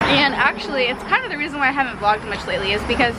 And actually, it's kind of the reason why I haven't vlogged much lately is because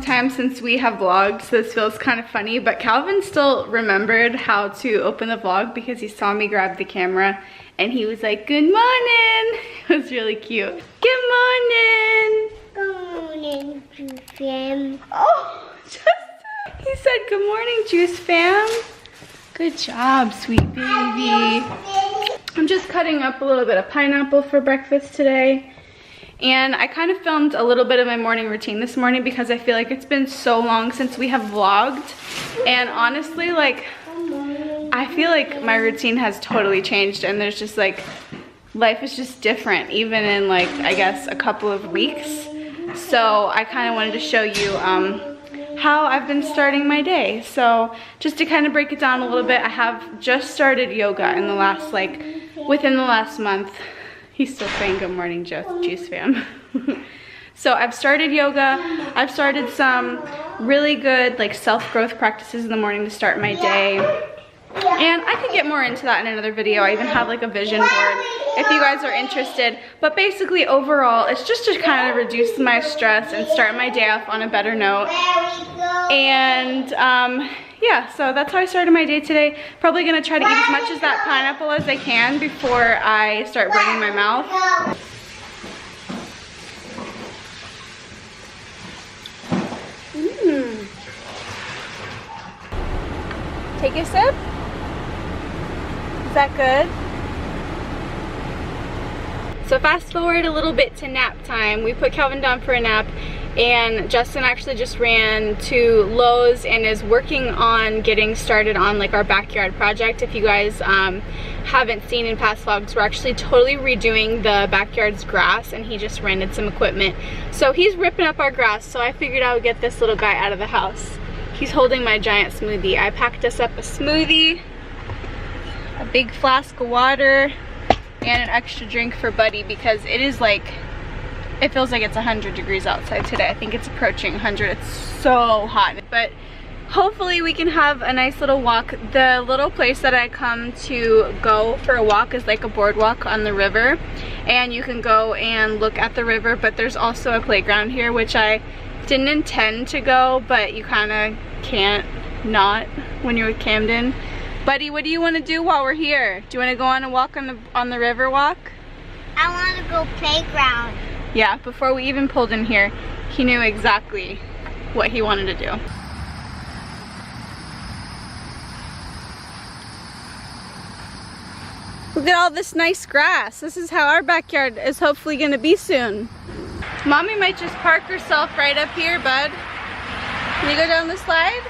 time since we have vlogged, so this feels kind of funny, but Calvin still remembered how to open the vlog because he saw me grab the camera and he was like, "Good morning." It was really cute. Good morning. Good morning, Juice Fam. Oh, he said, "Good morning, Juice Fam." Good job, sweet baby. I'm just cutting up a little bit of pineapple for breakfast today. And I kind of filmed a little bit of my morning routine this morning because I feel like it's been so long since we have vlogged. And honestly, like, I feel like my routine has totally changed and there's just like, life is just different even in like, I guess a couple of weeks. So I kind of wanted to show you how I've been starting my day. So just to kind of break it down a little bit, I have just started yoga in the last, like, within the last month. He's still saying good morning, Juice Fam. So I've started yoga. I've started some really good like self-growth practices in the morning to start my day. And I could get more into that in another video. I even have like a vision board if you guys are interested. But basically overall, it's just to kind of reduce my stress and start my day off on a better note. And yeah, so that's how I started my day today. Probably gonna try to eat as much of that pineapple as I can before I start burning my mouth. Take a sip. Is that good? So fast forward a little bit to nap time. We put Calvin down for a nap and Justin actually just ran to Lowe's and is working on getting started on like our backyard project. If you guys haven't seen in past vlogs, we're actually totally redoing the backyard's grass and he just rented some equipment. So he's ripping up our grass, so I figured I would get this little guy out of the house. He's holding my giant smoothie. I packed us up a smoothie, a big flask of water, and an extra drink for Buddy because it is like, it feels like it's 100 degrees outside today. I think it's approaching 100. It's so hot. But hopefully we can have a nice little walk. The little place that I come to go for a walk is like a boardwalk on the river. And you can go and look at the river, but there's also a playground here, which I didn't intend to go, but you kind of can't not when you're with Camden. Buddy, what do you want to do while we're here? Do you want to go on a walk on the river walk? I want to go playground. Yeah, before we even pulled in here, he knew exactly what he wanted to do. Look at all this nice grass. This is how our backyard is hopefully going to be soon. Mommy might just park herself right up here, bud. Can you go down the slide?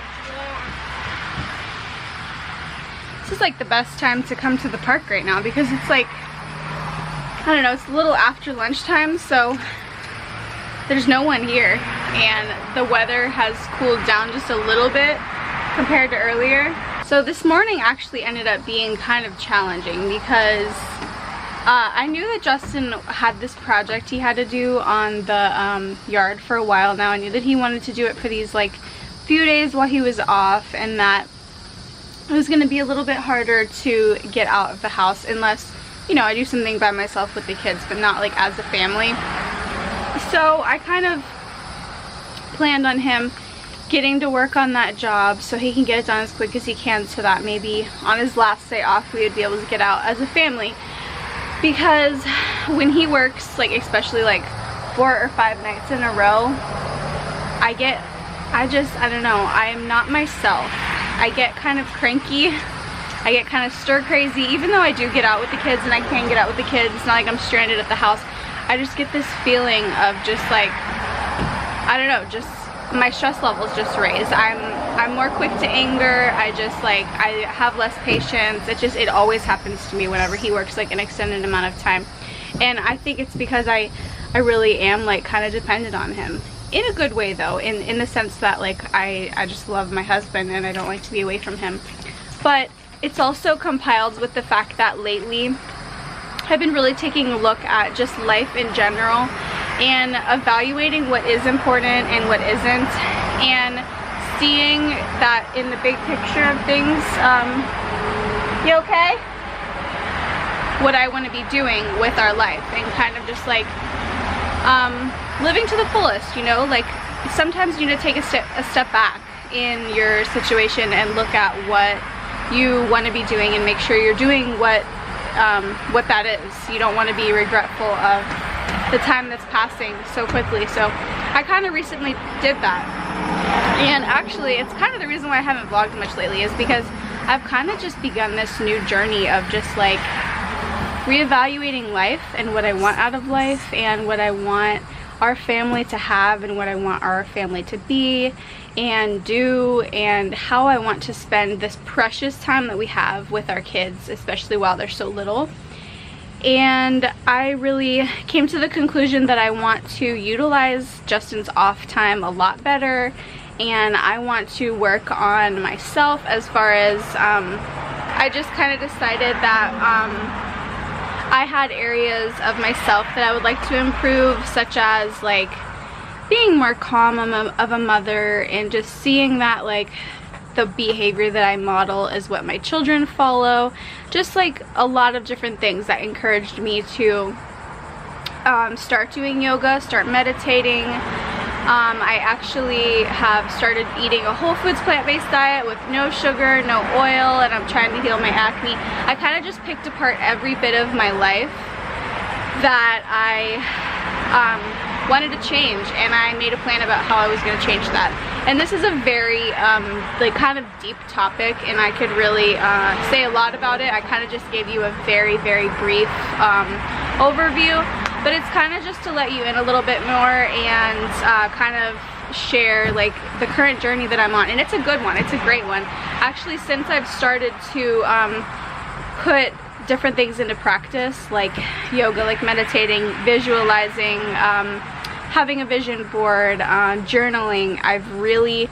This is like the best time to come to the park right now because it's like, I don't know, it's a little after lunchtime, so there's no one here. And the weather has cooled down just a little bit compared to earlier. So this morning actually ended up being kind of challenging because I knew that Justin had this project he had to do on the yard for a while now. I knew that he wanted to do it for these like few days while he was off, and that it was going to be a little bit harder to get out of the house unless, you know, I do something by myself with the kids, but not like as a family. So I kind of planned on him getting to work on that job so he can get it done as quick as he can, so that maybe on his last day off we would be able to get out as a family. Because when he works, like especially like 4 or 5 nights in a row, I don't know, I am not myself. I get kind of cranky, I get kind of stir crazy, even though I do get out with the kids and I can get out with the kids. It's not like I'm stranded at the house. I just get this feeling of just like, I don't know, just my stress levels just raise. I'm more quick to anger. I have less patience. It always happens to me whenever he works like an extended amount of time. And I think it's because I really am like kind of dependent on him. In a good way though, in the sense that like I just love my husband and I don't like to be away from him. But it's also compiled with the fact that lately I've been really taking a look at just life in general and evaluating what is important and what isn't, and seeing that in the big picture of things. You okay? What I want to be doing with our life, and kind of just like living to the fullest, you know? Like sometimes you need to take a step back in your situation and look at what you want to be doing and make sure you're doing what that is. You don't want to be regretful of the time that's passing so quickly. So I kind of recently did that, and actually it's kind of the reason why I haven't vlogged much lately, is because I've kind of just begun this new journey of just like reevaluating life and what I want out of life and what I want our family to have and what I want our family to be and do, and how I want to spend this precious time that we have with our kids, especially while they're so little. And I really came to the conclusion that I want to utilize Justin's off time a lot better, and I want to work on myself as far as I just kind of decided that I had areas of myself that I would like to improve, such as like being more calm of a mother, and just seeing that like the behavior that I model is what my children follow. Just like a lot of different things that encouraged me to start doing yoga, start meditating. I actually have started eating a whole foods plant-based diet with no sugar, no oil, and I'm trying to heal my acne. I kind of just picked apart every bit of my life that I wanted to change, and I made a plan about how I was going to change that. And this is a very like kind of deep topic, and I could really say a lot about it. I kind of just gave you a very brief overview, but it's kind of just to let you in a little bit more and kind of share like the current journey that I'm on. And it's a good one, it's a great one. Actually, since I've started to put different things into practice, like yoga, like meditating, visualizing, having a vision board, journaling, I've really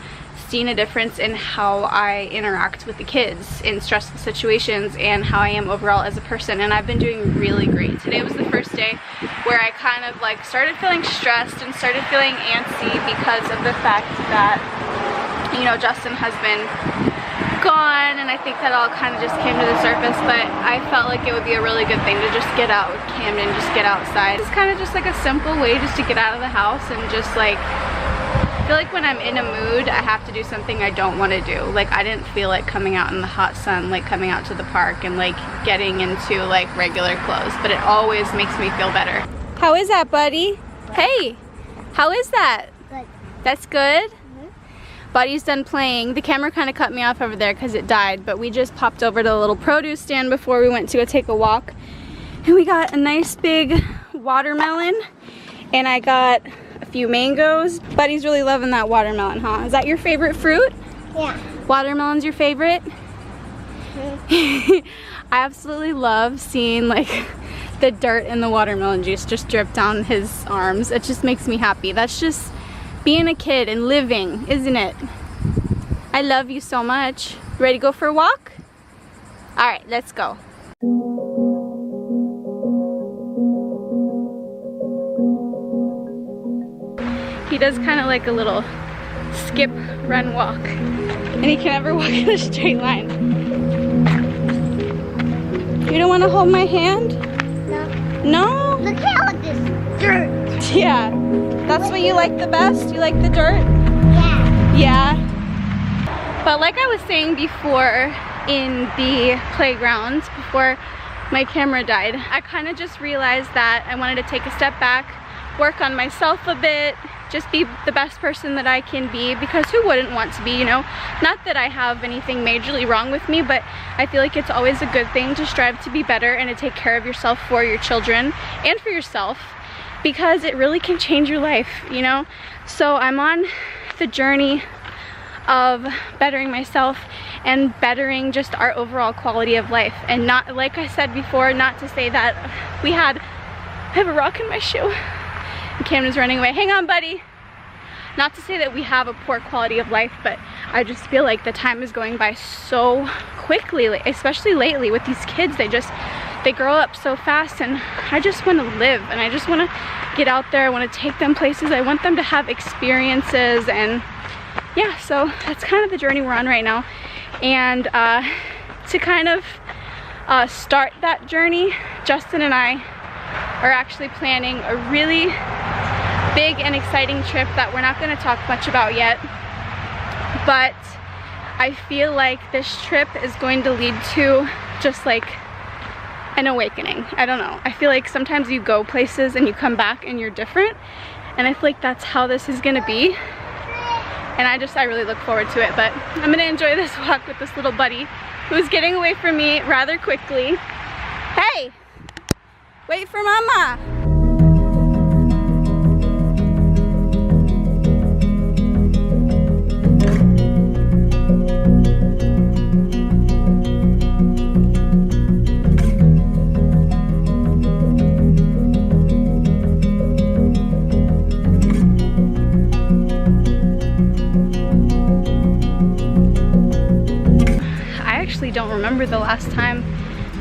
seen a difference in how I interact with the kids in stressful situations and how I am overall as a person, and I've been doing really great. Today was the first day where I kind of like started feeling stressed and started feeling antsy because of the fact that, you know, Justin has been gone, and I think that all kind of just came to the surface, but I felt like it would be a really good thing to just get out with Camden, just get outside. It's kind of just like a simple way just to get out of the house and just like, I feel like when I'm in a mood, I have to do something I don't want to do. Like, I didn't feel like coming out in the hot sun, like coming out to the park and like getting into like regular clothes, but it always makes me feel better. How is that, buddy? Hey, how is that? Good. That's good? Buddy's done playing. The camera kind of cut me off over there because it died, but we just popped over to the little produce stand before we went to go take a walk, and we got a nice big watermelon, And I got a few mangoes. Buddy's really loving that watermelon, huh? Is that your favorite fruit? Yeah. Watermelon's your favorite? I absolutely love seeing like the dirt and the watermelon juice just drip down his arms. It just makes me happy. That's just being a kid and living, isn't it? I love you so much. Ready to go for a walk? All right, let's go. He does kind of like a little skip, run, walk. And he can never walk in a straight line. You don't want to hold my hand? No. No? Look at all this dirt. Yeah. That's what you like the best? You like the dirt? Yeah. Yeah. But like I was saying before in the playground, before my camera died, I kind of just realized that I wanted to take a step back, work on myself a bit, just be the best person that I can be, because who wouldn't want to be, you know? Not that I have anything majorly wrong with me, but I feel like it's always a good thing to strive to be better and to take care of yourself for your children and for yourself, because it really can change your life, you know? So I'm on the journey of bettering myself and bettering just our overall quality of life. And not, like I said before, not to say that I have a rock in my shoe. And Camden's running away. Hang on, buddy. Not to say that we have a poor quality of life, but I just feel like the time is going by so quickly, especially lately with these kids. They grow up so fast, and I just want to live, and I just want to get out there. I want to take them places. I want them to have experiences, and yeah, so that's kind of the journey we're on right now. And to kind of start that journey, Justin and I are actually planning a really big and exciting trip that we're not going to talk much about yet, but I feel like this trip is going to lead to just like an awakening. I don't know, I feel like sometimes you go places and you come back and you're different, and I feel like that's how this is going to be, and I really look forward to it. But I'm going to enjoy this walk with this little buddy who's getting away from me rather quickly. Hey! Wait for mama. I actually don't remember the last time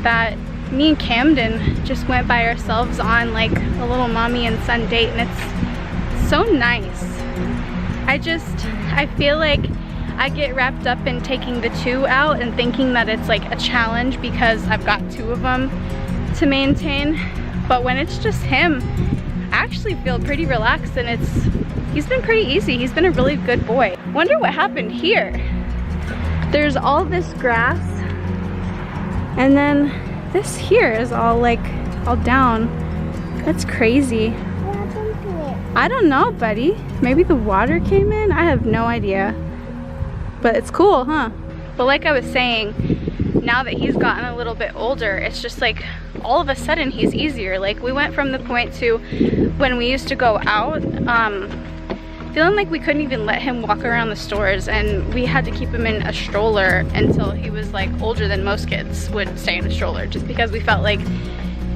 that me and Camden just went by ourselves on like a little mommy and son date, and it's so nice. I feel like I get wrapped up in taking the two out and thinking that it's like a challenge because I've got two of them to maintain, but when it's just him, I actually feel pretty relaxed, and he's been pretty easy. He's been a really good boy. Wonder what happened here. There's all this grass, and then this here is all down. That's crazy. What happened to it? I don't know, buddy. Maybe the water came in? I have no idea. But it's cool, huh? But like I was saying, now that he's gotten a little bit older, it's just like all of a sudden he's easier. Like we went from the point to when we used to go out, feeling like we couldn't even let him walk around the stores, and we had to keep him in a stroller until he was like older than most kids would stay in a stroller, just because we felt like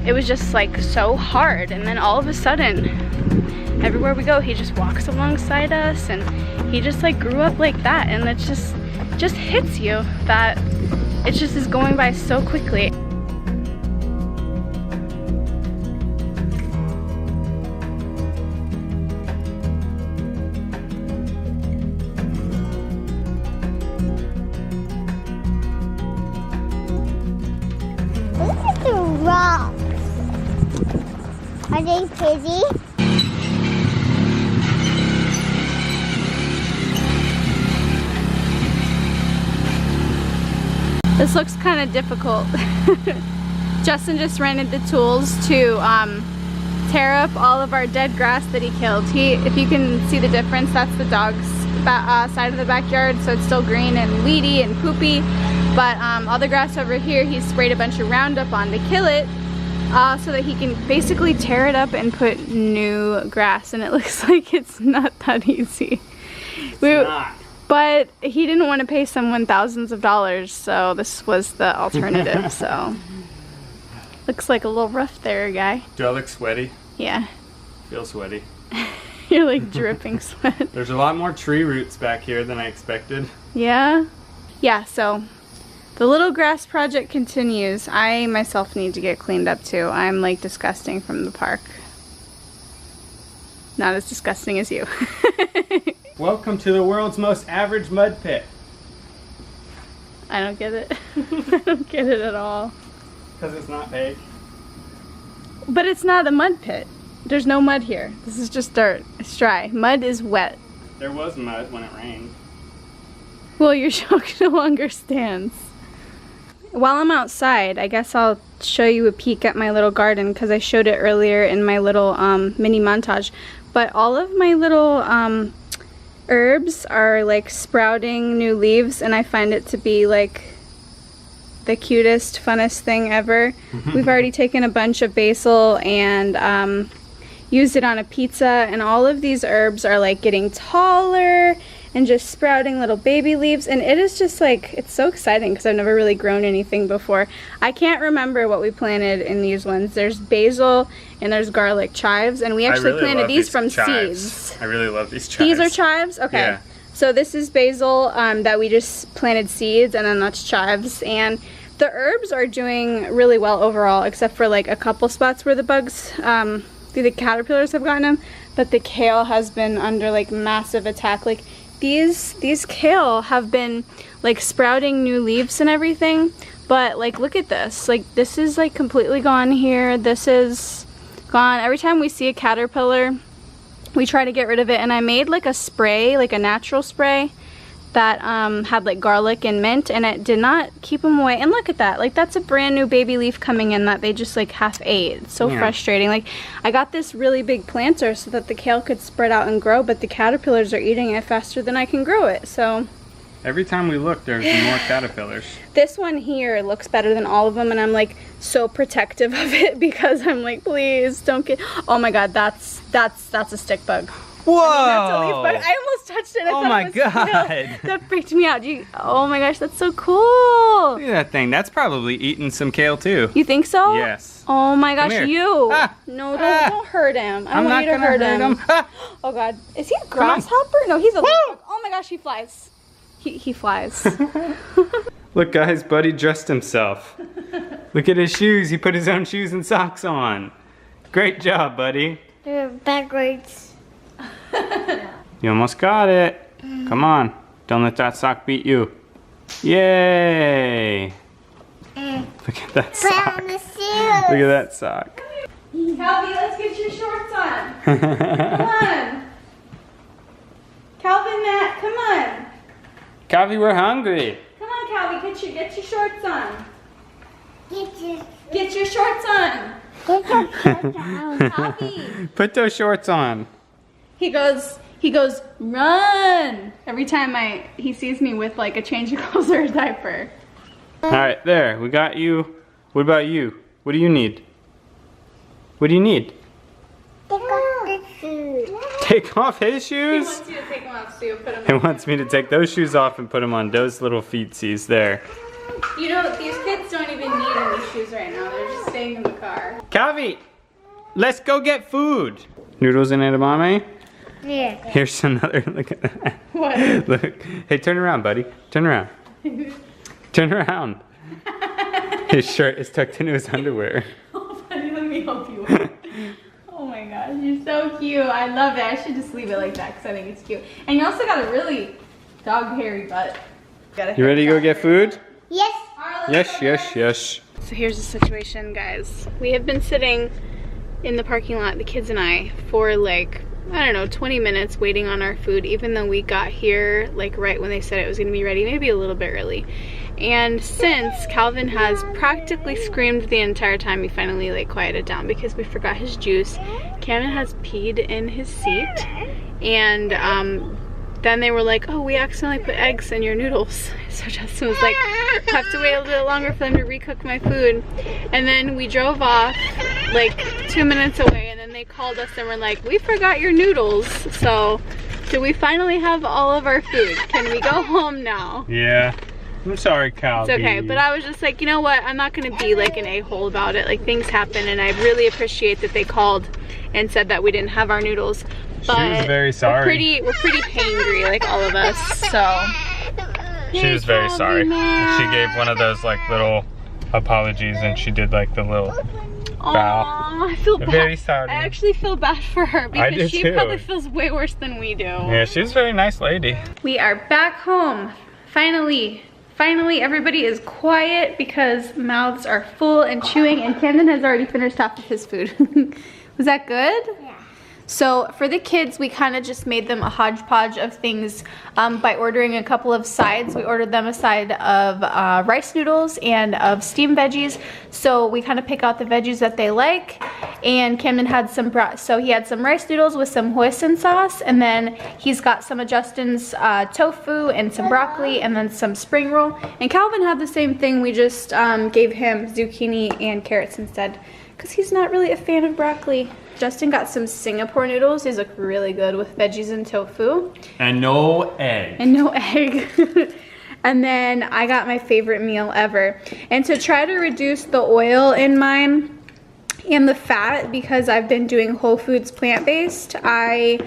it was just like so hard. And then all of a sudden, everywhere we go, he just walks alongside us, and he just like grew up like that, and it just hits you that it just is going by so quickly. Rocks. Are they pretty? This looks kind of difficult. Justin just rented the tools to tear up all of our dead grass that he killed. If you can see the difference, that's the dog's side of the backyard, so it's still green and weedy and poopy. But all the grass over here, he sprayed a bunch of Roundup on to kill it. so that he can basically tear it up and put new grass, and it looks like it's not that easy. It's not. But he didn't want to pay someone thousands of dollars, so this was the alternative. So looks like a little rough there, guy. Do I look sweaty? Yeah. Feel sweaty. You're like dripping sweat. There's a lot more tree roots back here than I expected. Yeah? Yeah, so the little grass project continues. I myself need to get cleaned up too. I'm like disgusting from the park. Not as disgusting as you. Welcome to the world's most average mud pit. I don't get it. I don't get it at all. Because it's not big. But it's not a mud pit. There's no mud here. This is just dirt. It's dry. Mud is wet. There was mud when it rained. Well, your shock no longer stands. While I'm outside, I guess I'll show you a peek at my little garden because I showed it earlier in my little mini montage. But all of my little herbs are like sprouting new leaves, and I find it to be like the cutest, funnest thing ever. We've already taken a bunch of basil and used it on a pizza, and all of these herbs are like getting taller and just sprouting little baby leaves, and it is just like, it's so exciting because I've never really grown anything before. I can't remember what we planted in these ones. There's basil and there's garlic chives, and we actually planted these from seeds. I really love these chives. These are chives? Okay. Yeah. So this is basil that we just planted seeds, and then that's chives. And the herbs are doing really well overall, except for like a couple spots where the bugs, the caterpillars have gotten them. But the kale has been under like massive attack. Like these kale have been like sprouting new leaves and everything. But like, look at this. Like this is like completely gone here. This is gone. Every time we see a caterpillar, we try to get rid of it, and I made like a spray, like a natural spray that had like garlic and mint, and it did not keep them away. And look at that, like that's a brand new baby leaf coming in that they just like half ate. It's so frustrating. Like I got this really big planter so that the kale could spread out and grow, but the caterpillars are eating it faster than I can grow it. So every time we look, there's more caterpillars. This one here looks better than all of them, and I'm like so protective of it because I'm like, please don't get. Oh my god, that's a stick bug. Whoa! That's a leaf bug. I almost touched it. Oh my god! That freaked me out. Oh my gosh, that's so cool. Look at that thing. That's probably eating some kale too. You think so? Yes. Oh my gosh, Come here. you. Ah. No, don't hurt him. I don't want you to hurt him. Ah. Oh god. Is he a grasshopper? No, he's a leaf bug. Oh my gosh, he flies. He flies. Look guys, Buddy dressed himself. Look at his shoes. He put his own shoes and socks on. Great job, Buddy. They're backwards. You almost got it. Come on. Don't let that sock beat you. Yay! Look at that sock. Brown shoes. Look at that sock. Calvin, let's get your shorts on. Come on. Calvin, Matt, come on. Calvin, we're hungry. Come on, Calvin, get your shorts on. Get Get your shorts on. Calvin. Put those shorts on. He goes, run! Every time he sees me with like a change of clothes or a diaper. Alright, there. We got you. What about you? What do you need? What do you need? Take off his He shoes? wants you to take them off so you put them He on. wants me to take those shoes off and put them on those little feetsies there. You know, these kids don't even need any shoes right now. They're just staying in the car. Calvi, let's go get food. Noodles and edamame? Yeah. Here's another, look at that. What? Look. Hey, turn around, buddy. Turn around. Turn around. His shirt is tucked into his underwear. Oh, buddy, let me help you. Oh my gosh, you're so cute. I love it. I should just leave it like that because I think it's cute. And you also got a really dog hairy butt. You ready to go get food? Yes. Yes. So here's the situation, guys. We have been sitting in the parking lot, the kids and I, for like, I don't know, 20 minutes waiting on our food, even though we got here like right when they said it was gonna be ready, maybe a little bit early. And since Calvin has practically screamed the entire time, he finally like quieted down because we forgot his juice. Camden has peed in his seat, and then they were like, oh, we accidentally put eggs in your noodles. So Justin was like, have to wait a little bit longer for them to recook my food. And then we drove off like 2 minutes away, and then they called us and were like, we forgot your noodles. So do we finally have all of our food? Can we go home now? Yeah. I'm sorry, Calby. It's okay, but I was just like, you know what? I'm not gonna be like an a-hole about it. Like, things happen, and I really appreciate that they called and said that we didn't have our noodles. But she was very sorry. We're pretty hangry, like all of us. So she was very sorry. She gave one of those like little apologies, and she did like the little bow. I feel bad. Very sorry. I actually feel bad for her because she too. probably feels way worse than we do. Yeah, she's a very nice lady. We are back home. Finally, everybody is quiet because mouths are full and chewing, and Camden has already finished half of his food. Was that good? Yeah. So for the kids, we kind of just made them a hodgepodge of things by ordering a couple of sides. We ordered them a side of rice noodles and of steamed veggies. So we kind of pick out the veggies that they like. And Camden had some, so he had some rice noodles with some hoisin sauce, and then he's got some of Justin's tofu and some broccoli and then some spring roll. And Calvin had the same thing. We just gave him zucchini and carrots instead because he's not really a fan of broccoli. Justin got some Singapore noodles. These look really good with veggies and tofu. And no egg. And no egg. And then I got my favorite meal ever. And to try to reduce the oil in mine and the fat, because I've been doing whole foods plant-based, I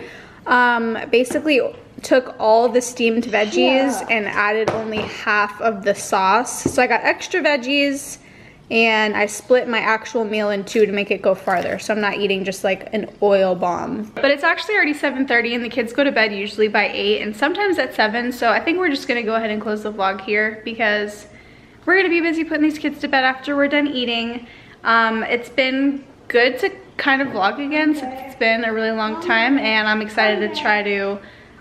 basically took all the steamed veggies and added only half of the sauce. So I got extra veggies, and I split my actual meal in two to make it go farther, so I'm not eating just like an oil bomb. But it's actually already 7:30, and the kids go to bed usually by 8 and sometimes at 7, so I think we're just gonna go ahead and close the vlog here because we're gonna be busy putting these kids to bed after we're done eating. It's been good to kind of vlog again since it's been a really long time, and I'm excited to try to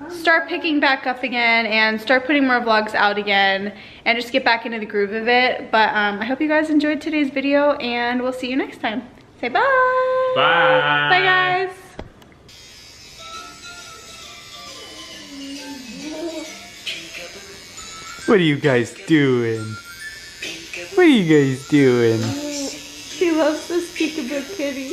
start picking back up again and start putting more vlogs out again and just get back into the groove of it. But I hope you guys enjoyed today's video, and we'll see you next time. Say bye. Bye. Bye, guys. What are you guys doing? What are you guys doing? She loves this peekaboo kitty.